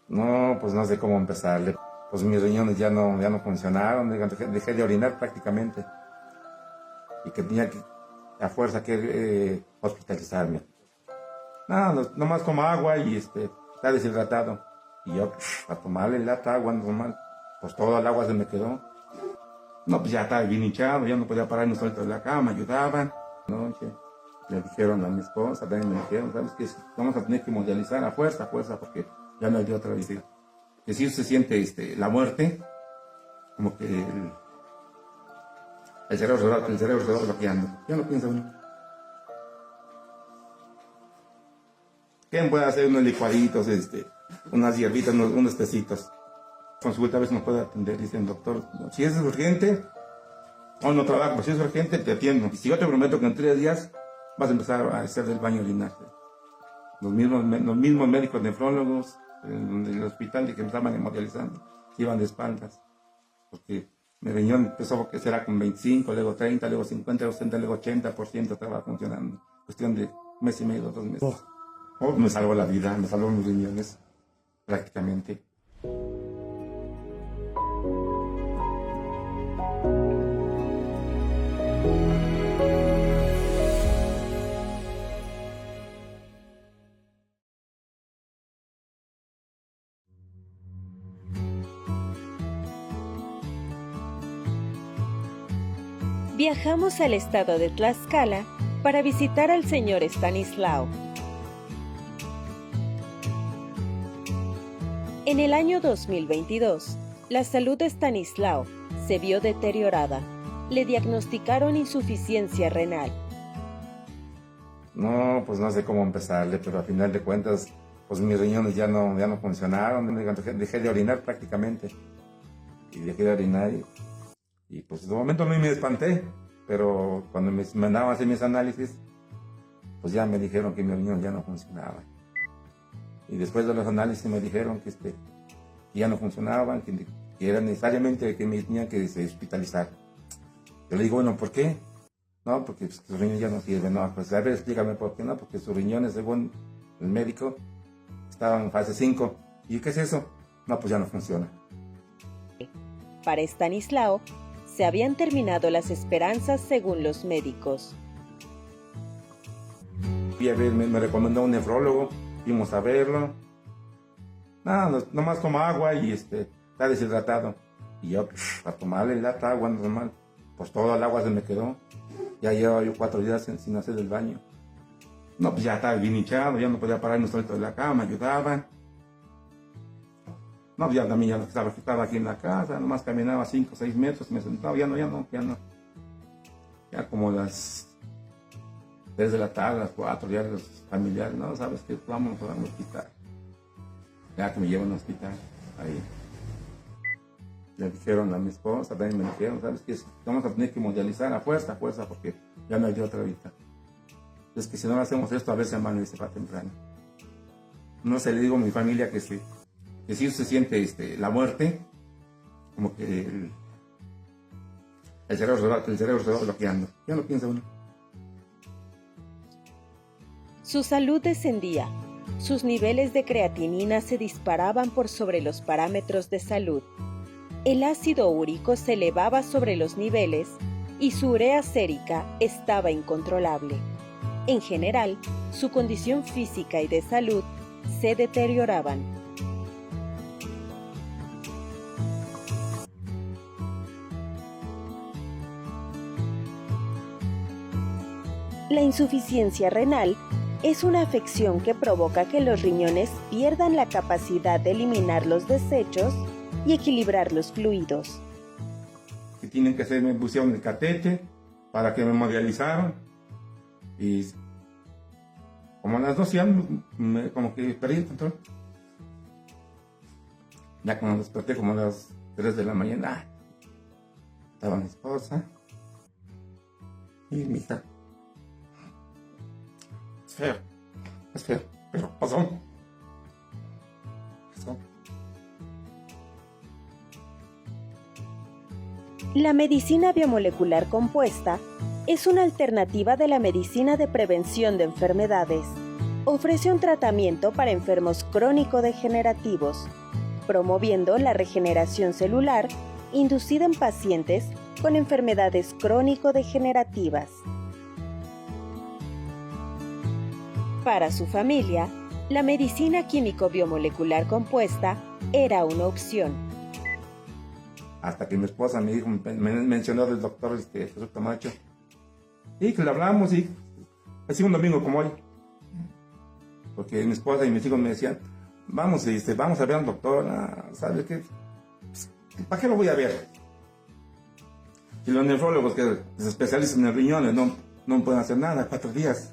No, pues no sé cómo empezarle. Pues mis riñones ya no funcionaron, dejé de orinar prácticamente y que tenía que, a fuerza que hospitalizarme. No, nomás como agua y está deshidratado. Y yo, a tomarle lata agua normal, pues todo el agua se me quedó. No, pues ya estaba bien hinchado, ya no podía pararme suelto de la cama, ayudaban. Noche, le dijeron a mi esposa, también me dijeron, ¿sabes qué? Vamos a tener que mondializar a fuerza, porque ya no hay de otra vez. Que si se siente la muerte, como que el cerebro se va bloqueando. Ya no piensa uno. ¿Quién puede hacer unos licuaditos, unas hierbitas, unos tecitos? Consulta a ver si nos puede atender, dice el doctor. Si es urgente, o no trabajo, si es urgente, te atiendo. Y si yo te prometo que en 3 días vas a empezar a hacer del baño orinarte. Los mismos médicos nefrólogos en el hospital de que me estaban hemodializando, se iban de espaldas. Porque mi riñón empezó que será con 25, luego 30, luego 50, luego 60, luego 80% estaba funcionando. Cuestión de 1 mes y medio, 2 meses. Me salvó la vida, me salvó mis riñones, prácticamente. Viajamos al estado de Tlaxcala para visitar al señor Estanislao. En el año 2022, la salud de Estanislao se vio deteriorada. Le diagnosticaron insuficiencia renal. No, pues no sé cómo empezarle, pero al final de cuentas, pues mis riñones ya no funcionaron. Dejé de orinar prácticamente. Y dejé de orinar y pues de momento no me espanté, pero cuando me mandaban a hacer mis análisis, pues ya me dijeron que mi riñón ya no funcionaba. Y después de los análisis me dijeron que ya no funcionaban, que era necesariamente que me tenían que hospitalizar. Yo le digo, bueno, ¿por qué? No, porque pues, sus riñones ya no sirven. No, pues a ver, explícame por qué no, porque sus riñones, según el médico, estaban en fase 5. ¿Y qué es eso? No, pues ya no funciona. Para Estanislao, se habían terminado las esperanzas según los médicos. Y a ver, me recomendó un nefrólogo, fuimos a verlo. Nada, nomás toma agua y está deshidratado. Y yo, a tomarle lata agua normal, pues todo el agua se me quedó. Ya llevaba yo 4 días sin hacer el baño. No, pues ya estaba bien hinchado, ya no podía pararme suelto de la cama, ayudaban. No, ya también ya no estaba aquí en la casa, nomás caminaba 5 o 6 metros, me sentaba, ya no. Ya como las 3 de la tarde, las 4, ya los familiares, no, ¿sabes qué? Vámonos al hospital. Ya que me llevan al hospital, ahí. Le dijeron a mi esposa, también me dijeron, ¿sabes qué? Vamos a tener que mondializar a fuerza, porque ya no hay de otra vida. Es que si no hacemos esto, a ver si hermano se va temprano. No sé, le digo a mi familia que sí se siente la muerte, como que el cerebro se va bloqueando. Ya no piensa uno. Su salud descendía. Sus niveles de creatinina se disparaban por sobre los parámetros de salud. El ácido úrico se elevaba sobre los niveles y su urea sérica estaba incontrolable. En general, su condición física y de salud se deterioraban. La insuficiencia renal es una afección que provoca que los riñones pierdan la capacidad de eliminar los desechos y equilibrar los fluidos. Que tienen que hacer, me pusieron el catete para que me hemodializaron y como a las 12 ya como que perdí el control. Ya cuando desperté como a las 3 de la mañana, estaba mi esposa y mi hija. Es feo, pero pasó. La medicina biomolecular compuesta es una alternativa de la medicina de prevención de enfermedades. ofrece un tratamiento para enfermos crónico-degenerativos, promoviendo la regeneración celular inducida en pacientes con enfermedades crónico-degenerativas. Para su familia, la medicina químico-biomolecular compuesta era una opción. Hasta que mi esposa me dijo, me mencionó del doctor Jesús Camacho, y que le hablamos, y así un domingo como hoy, porque mi esposa y mis hijos me decían, vamos a ver al doctor, ¿sabes qué? ¿Para qué lo voy a ver? Y los nefrólogos que se especializan en riñones no pueden hacer nada, 4 días.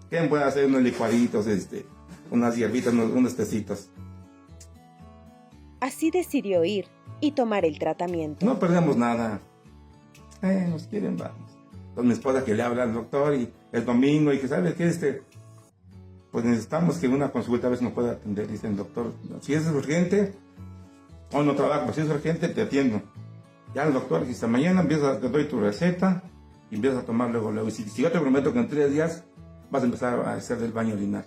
¿Qué puede hacer? Unos licuaditos, unas hierbitas, unos tecitos. Así decidió ir y tomar el tratamiento. No perdemos nada. Nos quieren, vamos. Entonces mi esposa que le habla al doctor y el domingo y que sabe que pues necesitamos que una consulta a veces nos pueda atender. Dice el doctor, si es urgente, o no trabajo, si es urgente te atiendo. Ya el doctor dice, mañana te doy tu receta y empiezas a tomar luego. Y si yo te prometo que en 3 días vas a empezar a hacer del baño orinar.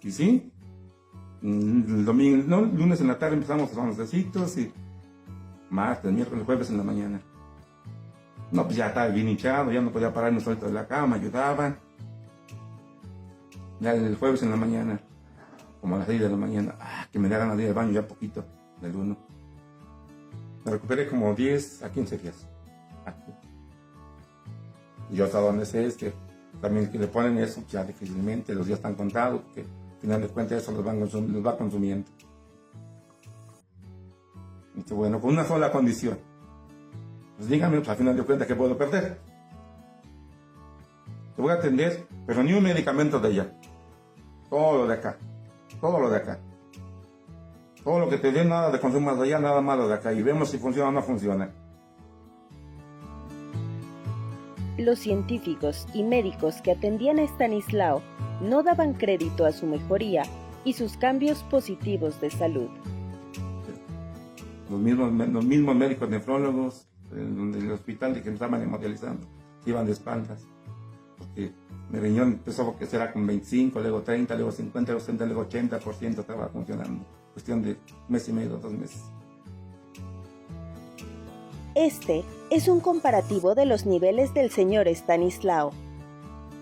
Y sí, el domingo, no, el lunes en la tarde empezamos a tomar los tecitos y martes, miércoles, jueves en la mañana. No, pues ya estaba bien hinchado, ya no podía pararme solito de la cama, ayudaban. Ya el jueves en la mañana, como a las 6 de la mañana, que me dieran a ir al baño ya poquito, del 1. Me recuperé como 10 a 15 días. Y yo hasta donde sé también que le ponen eso, ya difícilmente, los días están contados, que al final de cuentas eso los va consumiendo. Y bueno, con una sola condición. Pues dígame, al final de cuentas, ¿qué puedo perder? Te voy a atender, pero ni un medicamento de allá. Todo lo de acá. Todo lo de acá. Todo lo que te dé, nada de consumo de allá, nada malo de acá. Y vemos si funciona o no funciona. Los científicos y médicos que atendían a Estanislao no daban crédito a su mejoría y sus cambios positivos de salud. Los mismos médicos nefrólogos del hospital de que me estaban hemodializando iban de espaldas. Porque mi riñón empezó que será con 25, luego 30, luego 50, luego 60, luego 80% estaba funcionando. Cuestión de 1 mes y medio, 2 meses. Este es un comparativo de los niveles del señor Estanislao.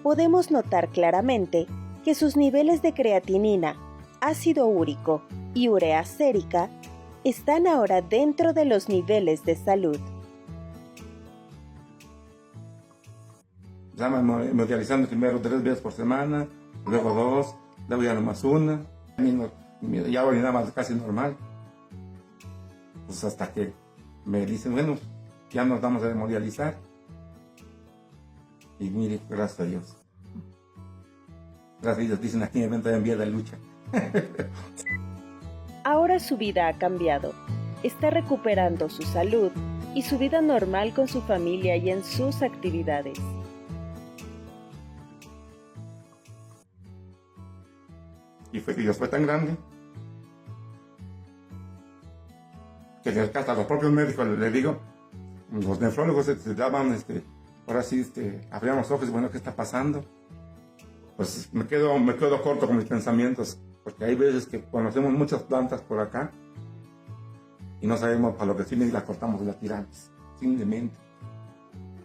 Podemos notar claramente que sus niveles de creatinina, ácido úrico y urea sérica están ahora dentro de los niveles de salud. Ya me hemodializando primero 3 veces por semana, luego 2, luego ya nomás 1. Ya orinaba casi normal. Pues hasta que me dicen, bueno, ya nos vamos a hemodializar. Y mire, gracias a Dios. Gracias a Dios, dicen aquí en en vía de lucha. Ahora su vida ha cambiado. Está recuperando su salud y su vida normal con su familia y en sus actividades. Y Dios fue tan grande que hasta los propios médicos, les digo, los nefrólogos se daban, ahora sí, abrían los ojos y bueno, ¿qué está pasando? Pues me quedo corto con mis pensamientos, porque hay veces que conocemos muchas plantas por acá y no sabemos para lo que sirven y las cortamos y las tiramos, simplemente.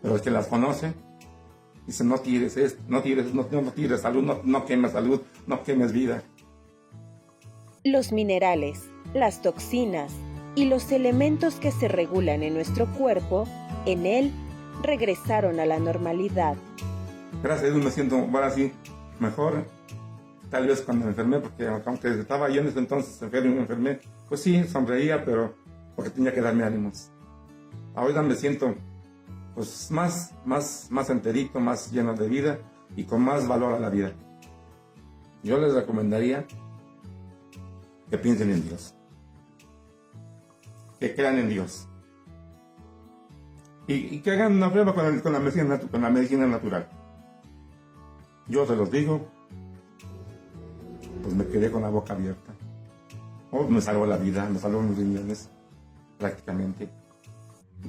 Pero el que las conoce, dice, no tires esto, no tires salud, no quemes salud, no quemes vida. Los minerales, las toxinas y los elementos que se regulan en nuestro cuerpo, en él, regresaron a la normalidad. Gracias a Dios me siento ahora sí mejor. Tal vez cuando me enfermé, porque aunque estaba yo en ese entonces enfermo y me enfermé, pues sí, sonreía, pero porque tenía que darme ánimos. Ahora me siento pues más enterito, más lleno de vida y con más valor a la vida. Yo les recomendaría que piensen en Dios, que crean en Dios y que hagan una prueba con la medicina natural. Yo se los digo, pues me quedé con la boca abierta. Me salvó la vida, me salvó mis riñones, prácticamente.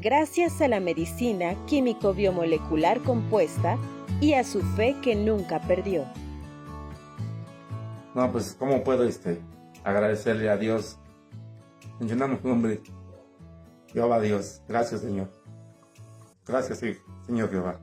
Gracias a la medicina químico-biomolecular compuesta y a su fe que nunca perdió. No, pues, ¿cómo puedo agradecerle a Dios? Mencionamos su nombre. Jehová Dios. Gracias, Señor. Gracias, sí, Señor Jehová.